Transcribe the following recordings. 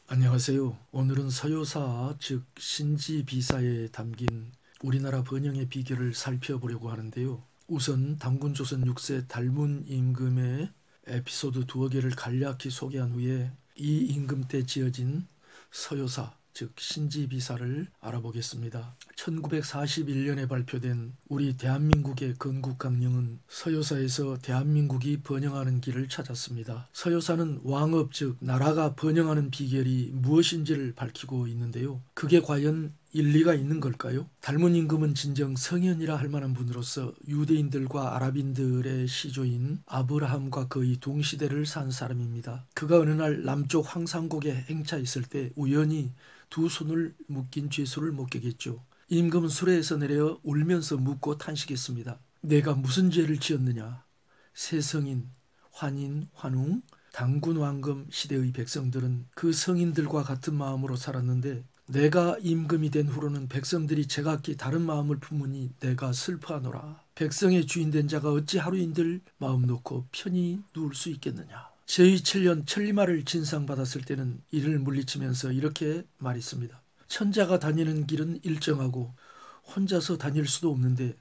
안녕하세요. 오늘은 서효사 즉 신지비사에 담긴 우리나라 번영의 비결을 살펴보려고 하는데요. 우선 당군조선 6세 달문 임금의 에피소드 두어 개를 간략히 소개한 후에 이 임금 때 지어진 서효사 즉 신지비사를 알아보겠습니다. 1941년에 발표된 우리 대한민국의 건국강령은 서효사에서 대한민국이 번영하는 길을 찾았습니다. 서효사는 왕업 즉 나라가 번영하는 비결이 무엇인지를 밝히고 있는데요. 그게 과연 일리가 있는 걸까요? 달문 임금은 진정 성현이라 할 만한 분으로서 유대인들과 아랍인들의 시조인 아브라함과 거의 동시대를 산 사람입니다. 그가 어느 날 남쪽 황산곡에 행차했을 때 우연히 두 손을 묶인 죄수를 목격했죠. 임금은 수레에서 내려 울면서 묻고 탄식했습니다. 내가 무슨 죄를 지었느냐? 세성인, 환인, 환웅, 당군 왕금 시대의 백성들은 그 성인들과 같은 마음으로 살았는데 내가 임금이 된 후로는 백성들이 제각기 다른 마음을 품으니 내가 슬퍼하노라. 백성의 주인 된 자가 어찌 하루인들 마음 놓고 편히 누울 수 있겠느냐. 제위 7년 천리마를 진상받았을 때는 이를 물리치면서 이렇게 말했습니다. 천자가 다니는 길은 일정하고 혼자서 다닐 수도 없는데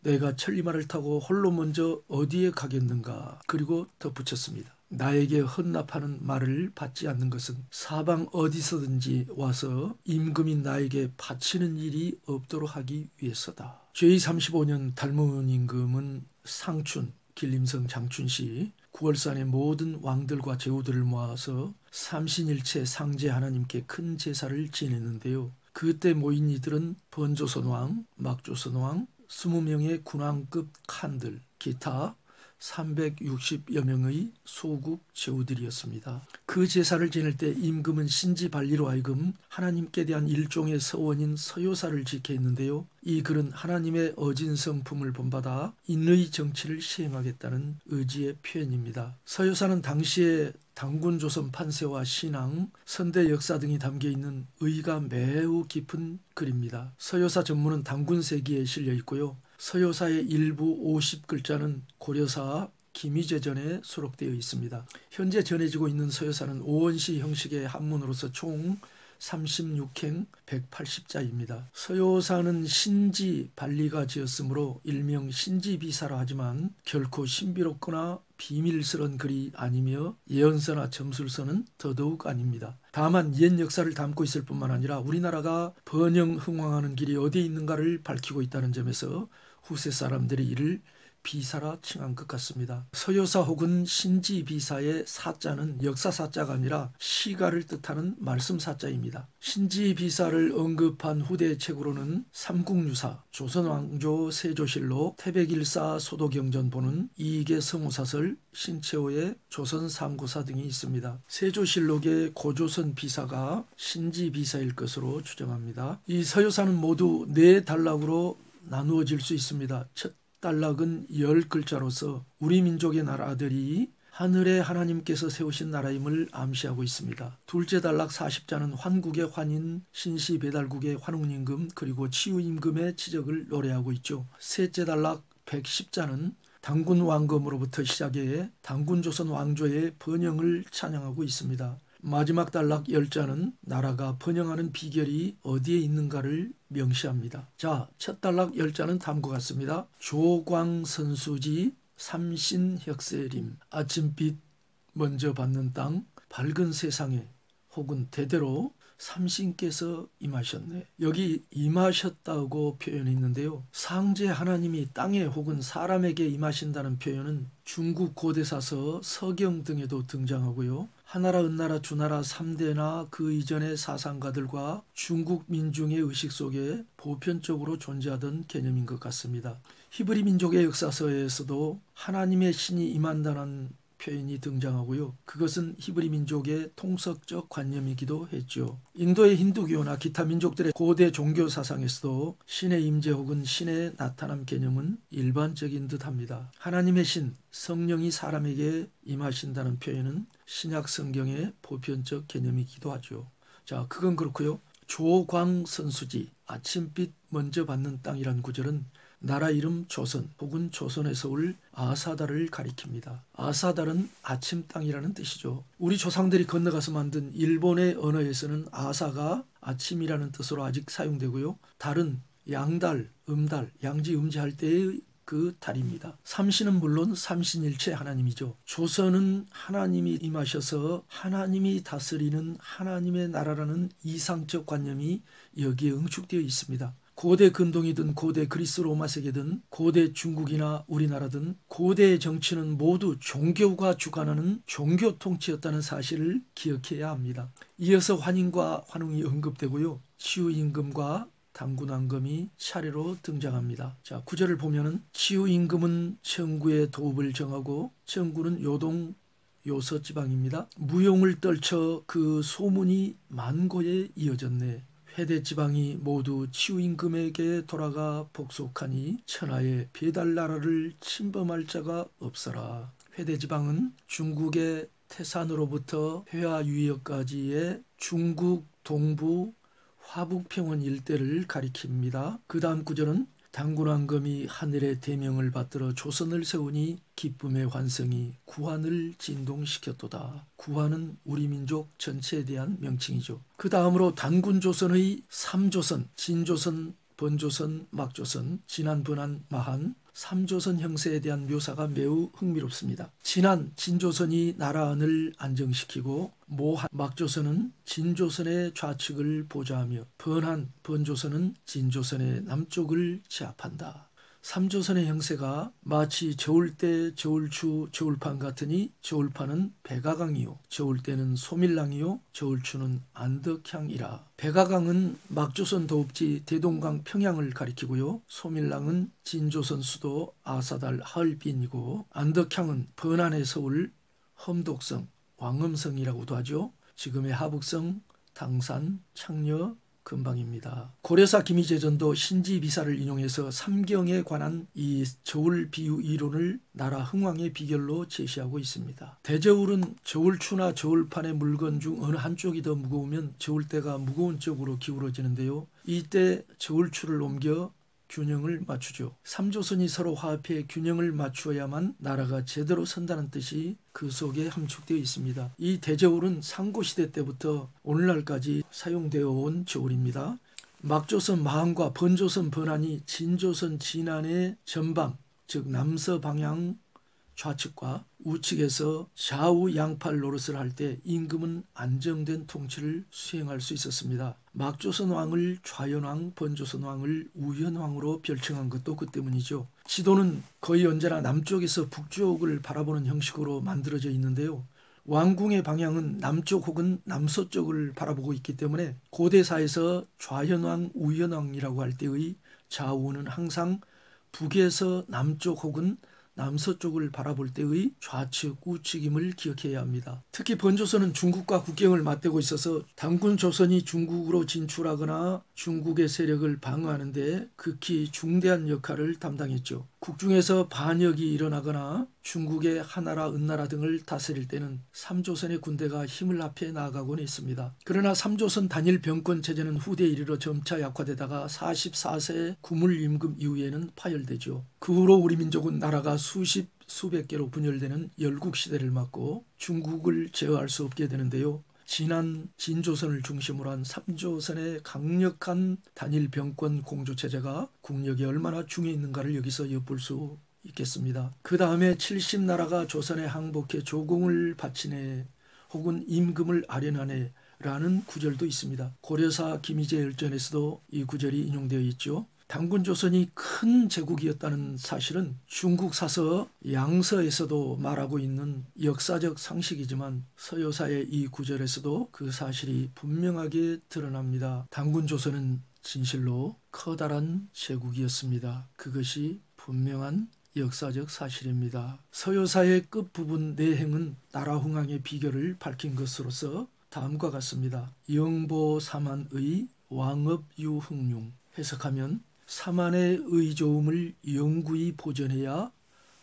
내가 천리마를 타고 홀로 먼저 어디에 가겠는가. 그리고 덧붙였습니다. 나에게 헌납하는 말을 받지 않는 것은 사방 어디서든지 와서 임금인 나에게 바치는 일이 없도록 하기 위해서다. 제위 35년 달문 임금은 상춘, 길림성 장춘시 9월산의 모든 왕들과 제후들을 모아서 삼신일체 상제 하나님께 큰 제사를 지냈는데요. 그때 모인 이들은 번조선왕, 막조선왕, 20명의 군왕급 칸들, 기타 360여 명의 소국 제후들이었습니다. 그 제사를 지낼 때 임금은 신지발리로 하여금 하나님께 대한 일종의 서원인 서효사를 지켜 했는데요. 이 글은 하나님의 어진 성품을 본받아 인의 정치를 시행하겠다는 의지의 표현입니다. 서효사는 당시에 당군조선 판세와 신앙, 선대 역사 등이 담겨있는 의의가 매우 깊은 글입니다. 서효사 전문은 당군세기에 실려 있고요. 서효사의 일부 50글자는 고려사 김희재전에 수록되어 있습니다. 현재 전해지고 있는 서효사는 오원시 형식의 한문으로서 총 36행 180자입니다. 서효사는 신지 발리가 지었으므로 일명 신지비사라 하지만 결코 신비롭거나 비밀스러운 글이 아니며 예언서나 점술서는 더더욱 아닙니다. 다만 옛 역사를 담고 있을 뿐만 아니라 우리나라가 번영 흥왕하는 길이 어디에 있는가를 밝히고 있다는 점에서 후세 사람들이 이를 비사라 칭한 것 같습니다. 서효사 혹은 신지비사의 사자는 역사사자가 아니라 시가를 뜻하는 말씀사자입니다. 신지비사를 언급한 후대 책으로는 삼국유사, 조선왕조 세조실록, 태백일사 소도경전보는, 이익의 성우사설, 신채호의 조선삼고사 등이 있습니다. 세조실록의 고조선 비사가 신지비사일 것으로 추정합니다. 이 서효사는 모두 4단락으로 나누어질 수 있습니다. 첫 단락은 10글자로서 우리 민족의 나라들이 하늘의 하나님께서 세우신 나라임을 암시하고 있습니다. 둘째 단락 40자는 환국의 환인, 신시 배달국의 환웅임금 그리고 치유임금의 치적을 노래하고 있죠. 셋째 단락 110자는 당군 왕검으로부터 시작해 당군조선 왕조의 번영을 찬양하고 있습니다. 마지막 단락 10자는 나라가 번영하는 비결이 어디에 있는가를 명시합니다. 자, 첫 단락 10자는 다음과 같습니다. 조광선수지 삼신혁세림, 아침빛 먼저 받는 땅, 밝은 세상에 혹은 대대로 삼신께서 임하셨네. 여기 임하셨다고 표현이 있는데요. 상제 하나님이 땅에 혹은 사람에게 임하신다는 표현은 중국 고대사서 서경 등에도 등장하고요. 하나라, 은나라, 주나라 3대나 그 이전의 사상가들과 중국 민중의 의식 속에 보편적으로 존재하던 개념인 것 같습니다. 히브리 민족의 역사서에서도 하나님의 신이 임한다는 표현이 등장하고요. 그것은 히브리 민족의 통속적 관념이기도 했죠. 인도의 힌두교나 기타 민족들의 고대 종교 사상에서도 신의 임재 혹은 신의 나타남 개념은 일반적인 듯합니다. 하나님의 신, 성령이 사람에게 임하신다는 표현은 신약 성경의 보편적 개념이기도 하죠. 자, 그건 그렇고요. 조광선수지, 아침빛 먼저 받는 땅이란 구절은 나라 이름 조선 혹은 조선에서 올 아사달을 가리킵니다. 아사달은 아침 땅이라는 뜻이죠. 우리 조상들이 건너가서 만든 일본의 언어에서는 아사가 아침이라는 뜻으로 아직 사용되고요. 달은 양달, 음달, 양지, 음지할 때의 그 달입니다. 삼신은 물론 삼신일체 하나님이죠. 조선은 하나님이 임하셔서 하나님이 다스리는 하나님의 나라라는 이상적 관념이 여기에 응축되어 있습니다. 고대 근동이든 고대 그리스 로마 세계든 고대 중국이나 우리나라든 고대의 정치는 모두 종교가 주관하는 종교 통치였다는 사실을 기억해야 합니다. 이어서 환인과 환웅이 언급되고요. 치유임금과 당군왕금이 차례로 등장합니다. 자, 구절을 보면은 치유임금은 청구의 도읍을 정하고 청구는 요동 요서 지방입니다. 무용을 떨쳐 그 소문이 만고에 이어졌네. 회대 지방이 모두 치유임금에게 돌아가 복속하니 천하의 배달나라를 침범할 자가 없어라. 회대 지방은 중국의 태산으로부터 회화 유역까지의 중국 동부 화북평원 일대를 가리킵니다. 그 다음 구절은 당군왕금이 하늘의 대명을 받들어 조선을 세우니 기쁨의 환성이 구한을 진동시켰도다. 구한은 우리 민족 전체에 대한 명칭이죠. 그 다음으로 단군조선의 3조선, 진조선, 번조선, 막조선, 진한, 번한, 마한 3조선 형세에 대한 묘사가 매우 흥미롭습니다. 진한, 진조선이 나라안을 안정시키고 모한, 막조선은 진조선의 좌측을 보좌하며 번한, 번조선은 진조선의 남쪽을 제압한다. 3조선의 형세가 마치 저울대, 저울추, 저울판 같으니 저울판은 백아강이요 저울대는 소밀랑이요 저울추는 안덕향이라. 백아강은 막조선 도읍지 대동강 평양을 가리키고요. 소밀랑은 진조선 수도 아사달 하얼빈이고 안덕향은 번안의 서울 험독성 왕엄성이라고도 하죠. 지금의 하북성, 당산, 창녀, 근방입니다. 고려사 김희재전도 신지비사를 인용해서 삼경에 관한 이 저울 비유 이론을 나라 흥왕의 비결로 제시하고 있습니다. 대저울은 저울추나 저울판의 물건 중 어느 한쪽이 더 무거우면 저울대가 무거운 쪽으로 기울어지는데요. 이때 저울추를 옮겨 균형을 맞추죠. 3조선이 서로 화합해 균형을 맞추어야만 나라가 제대로 선다는 뜻이 그 속에 함축되어 있습니다. 이 대저울은 상고시대 때부터 오늘날까지 사용되어 온 저울입니다. 막조선 마한과 번조선 번한이 진조선 진안의 전방, 즉 남서 방향 좌측과 우측에서 좌우 양팔 노릇을 할 때 임금은 안정된 통치를 수행할 수 있었습니다. 막조선 왕을 좌현왕, 번조선 왕을 우현왕으로 별칭한 것도 그 때문이죠. 지도는 거의 언제나 남쪽에서 북쪽을 바라보는 형식으로 만들어져 있는데요. 왕궁의 방향은 남쪽 혹은 남서쪽을 바라보고 있기 때문에 고대사에서 좌현왕, 우현왕이라고 할 때의 좌우는 항상 북에서 남쪽 혹은 남서쪽을 바라볼 때의 좌측, 우측임을 기억해야 합니다. 특히 번조선은 중국과 국경을 맞대고 있어서 단군 조선이 중국으로 진출하거나 중국의 세력을 방어하는 데 극히 중대한 역할을 담당했죠. 국중에서 반역이 일어나거나 중국의 하나라, 은나라 등을 다스릴 때는 3조선의 군대가 힘을 합해 나아가곤 했습니다. 그러나 3조선 단일 병권 체제는 후대에 이르러 점차 약화되다가 44세 구물임금 이후에는 파열되죠. 그 후로 우리 민족은 나라가 수백 개로 분열되는 열국시대를 맞고 중국을 제어할 수 없게 되는데요. 진한 진조선을 중심으로 한 3조선의 강력한 단일 병권 공조체제가 국력이 얼마나 중에 있는가를 여기서 엿볼 수 있겠습니다. 그 다음에 70나라가 조선에 항복해 조공을 바치네 혹은 임금을 아련하네 라는 구절도 있습니다. 고려사 김희재 열전에서도 이 구절이 인용되어 있죠. 단군조선이 큰 제국이었다는 사실은 중국 사서 양서에서도 말하고 있는 역사적 상식이지만 서효사의 이 구절에서도 그 사실이 분명하게 드러납니다. 단군조선은 진실로 커다란 제국이었습니다. 그것이 분명한 역사적 사실입니다. 서효사의 끝부분 내행은 나라 흥왕의 비결을 밝힌 것으로서 다음과 같습니다. 영보사만의 왕업유흥룡 해석하면 사만의 의조음을 영구히 보존해야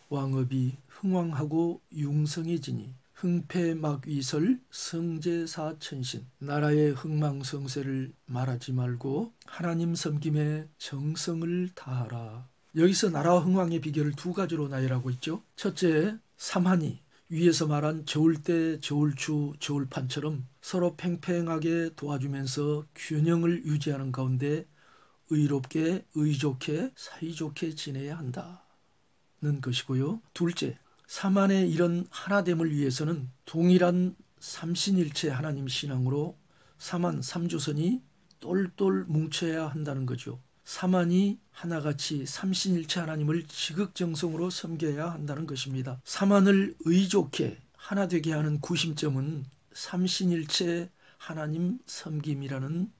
왕업이 흥왕하고 융성해지니 흥패막위설 성제사천신 나라의 흥망성쇠를 말하지 말고 하나님 섬김에 정성을 다하라. 여기서 나라 흥왕의 비결을 두 가지로 나열하고 있죠. 첫째, 삼한이 위에서 말한 저울대, 저울추, 저울판처럼 서로 팽팽하게 도와주면서 균형을 유지하는 가운데 의롭게, 의좋게, 사이좋게 지내야 한다는 것이고요. 둘째, 삼한의 이런 하나됨을 위해서는 동일한 삼신일체 하나님 신앙으로 삼한 삼조선이 똘똘 뭉쳐야 한다는 거죠. 삼한이 하나같이 삼신일체 하나님을 지극정성으로 섬겨야 한다는 것입니다. 삼한을 의좋게 하나 되게 하는 구심점은 삼신일체 하나님 섬김이라는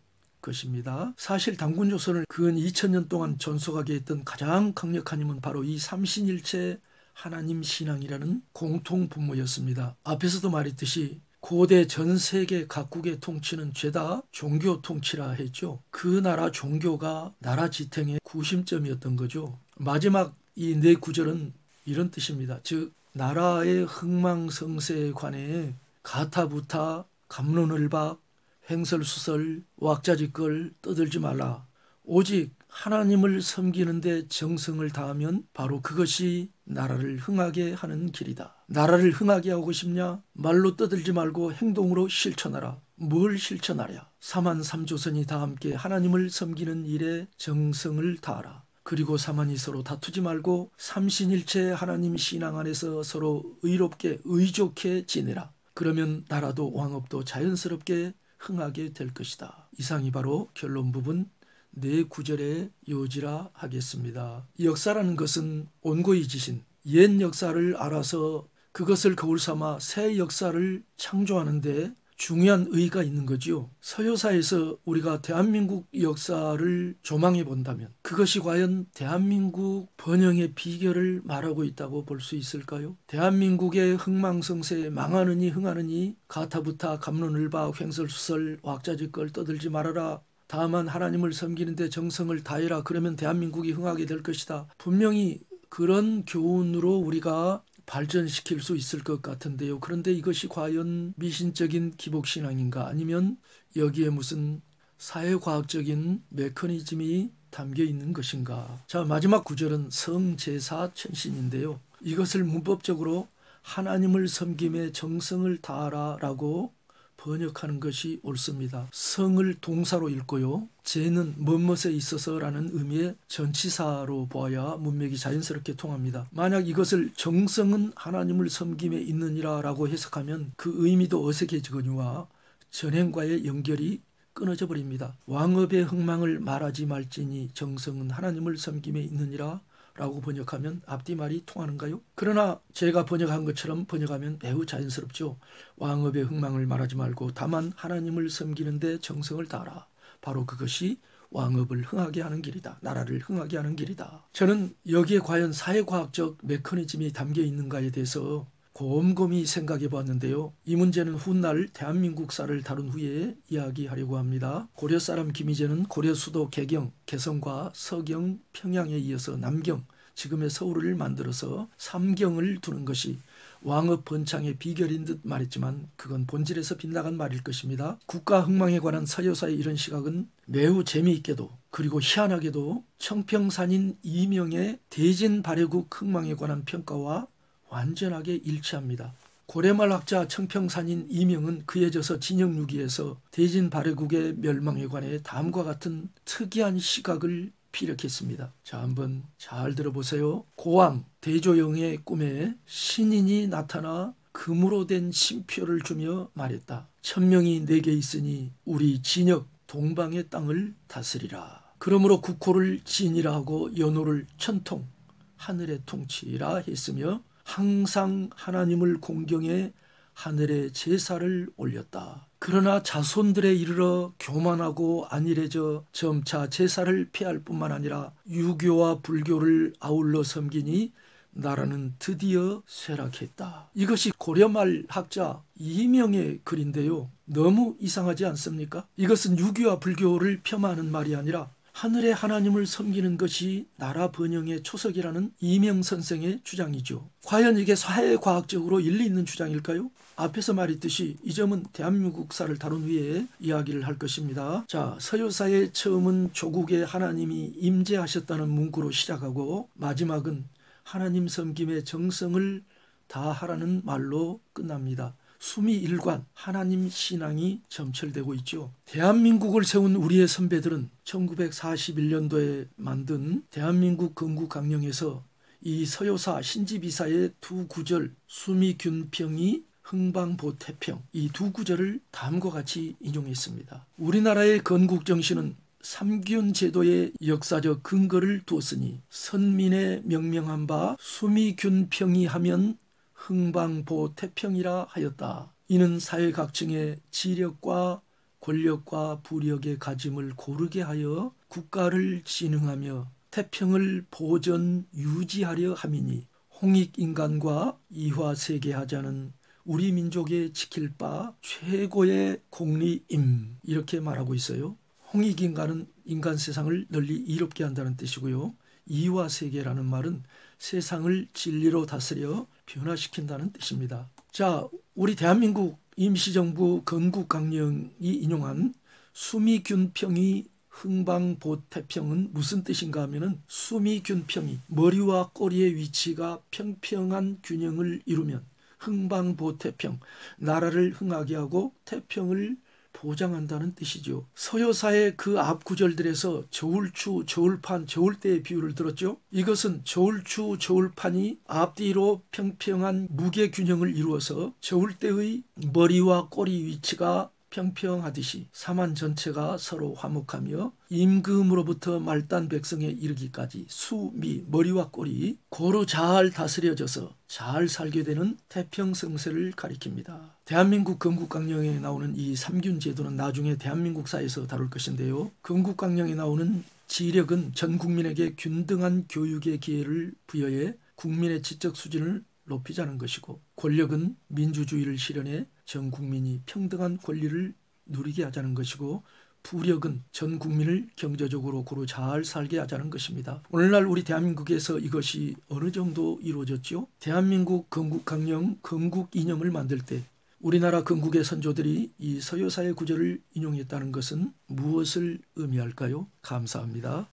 것입니다. 사실 단군조선을 근 2000년 동안 전속하게 했던 가장 강력한 힘은 바로 이 삼신일체 하나님 신앙이라는 공통분모였습니다. 앞에서도 말했듯이 고대 전 세계 각국의 통치는 죄다 종교 통치라 했죠. 그 나라 종교가 나라 지탱의 구심점이었던 거죠. 마지막 이 네 구절은 이런 뜻입니다. 즉 나라의 흥망성쇠에 관해 가타부타, 갑론을박, 횡설수설, 왁자지껄 떠들지 말라. 오직 하나님을 섬기는 데 정성을 다하면 바로 그것이 나라를 흥하게 하는 길이다. 나라를 흥하게 하고 싶냐? 말로 떠들지 말고 행동으로 실천하라. 뭘 실천하랴? 삼한 삼조선이 다 함께 하나님을 섬기는 일에 정성을 다하라. 그리고 삼한이 서로 다투지 말고 삼신일체 하나님 신앙 안에서 서로 의롭게 의좋게 지내라. 그러면 나라도 왕업도 자연스럽게 흥하게 될 것이다. 이상이 바로 결론 부분 네 구절의 요지라 하겠습니다. 역사라는 것은 온고의 지신, 옛 역사를 알아서 그것을 거울 삼아 새 역사를 창조하는 데 중요한 의의가 있는 거지요. 서효사에서 우리가 대한민국 역사를 조망해 본다면 그것이 과연 대한민국 번영의 비결을 말하고 있다고 볼 수 있을까요? 대한민국의 흥망성쇠 망하느니 흥하느니 가타부타 갑론을박 횡설수설 왁자지껄 떠들지 말아라. 다만 하나님을 섬기는 데 정성을 다해라. 그러면 대한민국이 흥하게 될 것이다. 분명히 그런 교훈으로 우리가 발전시킬 수 있을 것 같은데요. 그런데 이것이 과연 미신적인 기복신앙인가 아니면 여기에 무슨 사회과학적인 메커니즘이 담겨 있는 것인가. 자, 마지막 구절은 성제사 천신인데요. 이것을 문법적으로 하나님을 섬김에 정성을 다하라 라고 번역하는 것이 옳습니다. 성을 동사로 읽고요. 제는 뭐뭇에 있어서라는 의미의 전치사로 보아야 문맥이 자연스럽게 통합니다. 만약 이것을 정성은 하나님을 섬김에 있느니라 라고 해석하면 그 의미도 어색해지거니와 전행과의 연결이 끊어져 버립니다. 왕업의 흥망을 말하지 말지니 정성은 하나님을 섬김에 있느니라 라고 번역하면 앞뒤 말이 통하는가요? 그러나 제가 번역한 것처럼 번역하면 매우 자연스럽죠. 왕업의 흥망을 말하지 말고 다만 하나님을 섬기는 데 정성을 다하라. 바로 그것이 왕업을 흥하게 하는 길이다. 나라를 흥하게 하는 길이다. 저는 여기에 과연 사회과학적 메커니즘이 담겨 있는가에 대해서 곰곰이 생각해 보았는데요. 이 문제는 훗날 대한민국사를 다룬 후에 이야기하려고 합니다. 고려 사람 김희재는 고려 수도 개경, 개성과 서경, 평양에 이어서 남경, 지금의 서울을 만들어서 삼경을 두는 것이 왕업 번창의 비결인 듯 말했지만 그건 본질에서 빗나간 말일 것입니다. 국가 흥망에 관한 서효사의 이런 시각은 매우 재미있게도 그리고 희한하게도 청평산인 이명의 대진 발해국 흥망에 관한 평가와 완전하게 일치합니다. 고려말 학자 청평산인 이명은 그에 져서 진영유기에서 대진 발해국의 멸망에 관해 다음과 같은 특이한 시각을 피력했습니다. 자, 한번 잘 들어보세요. 고왕 대조영의 꿈에 신인이 나타나 금으로 된 심표를 주며 말했다. 천명이 내게 있으니 우리 진역 동방의 땅을 다스리라. 그러므로 국호를 진이라 하고 연호를 천통 하늘의 통치라 했으며 항상 하나님을 공경해 하늘에 제사를 올렸다. 그러나 자손들에 이르러 교만하고 안일해져 점차 제사를 피할 뿐만 아니라 유교와 불교를 아울러 섬기니 나라는 드디어 쇠락했다. 이것이 고려말 학자 이명의 글인데요. 너무 이상하지 않습니까? 이것은 유교와 불교를 폄하하는 말이 아니라 하늘의 하나님을 섬기는 것이 나라 번영의 초석이라는 이명 선생의 주장이죠. 과연 이게 사회과학적으로 일리 있는 주장일까요? 앞에서 말했듯이 이 점은 대한민국사를 다룬 후에 이야기를 할 것입니다. 자, 서유사의 처음은 조국의 하나님이 임재하셨다는 문구로 시작하고 마지막은 하나님 섬김의 정성을 다하라는 말로 끝납니다. 수미일관, 하나님 신앙이 점철되고 있죠. 대한민국을 세운 우리의 선배들은 1941년도에 만든 대한민국 건국강령에서 이 서효사 신지비사의 두 구절 수미균평이 흥방보태평, 이 두 구절을 다음과 같이 인용했습니다. 우리나라의 건국정신은 삼균 제도의 역사적 근거를 두었으니 선민의 명명한 바 수미균평이 하면 흥방보태평이라 하였다. 이는 사회각층의 지력과 권력과 부력의 가짐을 고르게 하여 국가를 진흥하며 태평을 보전 유지하려 함이니 홍익인간과 이화세계하자는 우리 민족의 지킬 바 최고의 공리임, 이렇게 말하고 있어요. 홍익인간은 인간 세상을 널리 이롭게 한다는 뜻이고요. 이화세계라는 말은 세상을 진리로 다스려 변화시킨다는 뜻입니다. 자, 우리 대한민국 임시정부 건국강령이 인용한 수미균평이 흥방보태평은 무슨 뜻인가 하면은 수미균평이 머리와 꼬리의 위치가 평평한 균형을 이루면 흥방보태평, 나라를 흥하게 하고 태평을 보장한다는 뜻이죠. 서효사의 그 앞 구절들에서 저울추, 저울판, 저울대의 비유를 들었죠. 이것은 저울추, 저울판이 앞뒤로 평평한 무게균형을 이루어서 저울대의 머리와 꼬리 위치가 평평하듯이 사만 전체가 서로 화목하며 임금으로부터 말단 백성에 이르기까지 수미, 머리와 꼬리 고루 잘 다스려져서 잘 살게 되는 태평성세를 가리킵니다. 대한민국 건국강령에 나오는 이 삼균제도는 나중에 대한민국사에서 다룰 것인데요. 건국강령에 나오는 지력은 전 국민에게 균등한 교육의 기회를 부여해 국민의 지적 수준을 높이자는 것이고, 권력은 민주주의를 실현해 전 국민이 평등한 권리를 누리게 하자는 것이고, 부력은 전 국민을 경제적으로 고루 잘 살게 하자는 것입니다. 오늘날 우리 대한민국에서 이것이 어느 정도 이루어졌죠? 대한민국 건국강령 건국이념을 만들 때 우리나라 건국의 선조들이 이 서효사의 구절을 인용했다는 것은 무엇을 의미할까요? 감사합니다.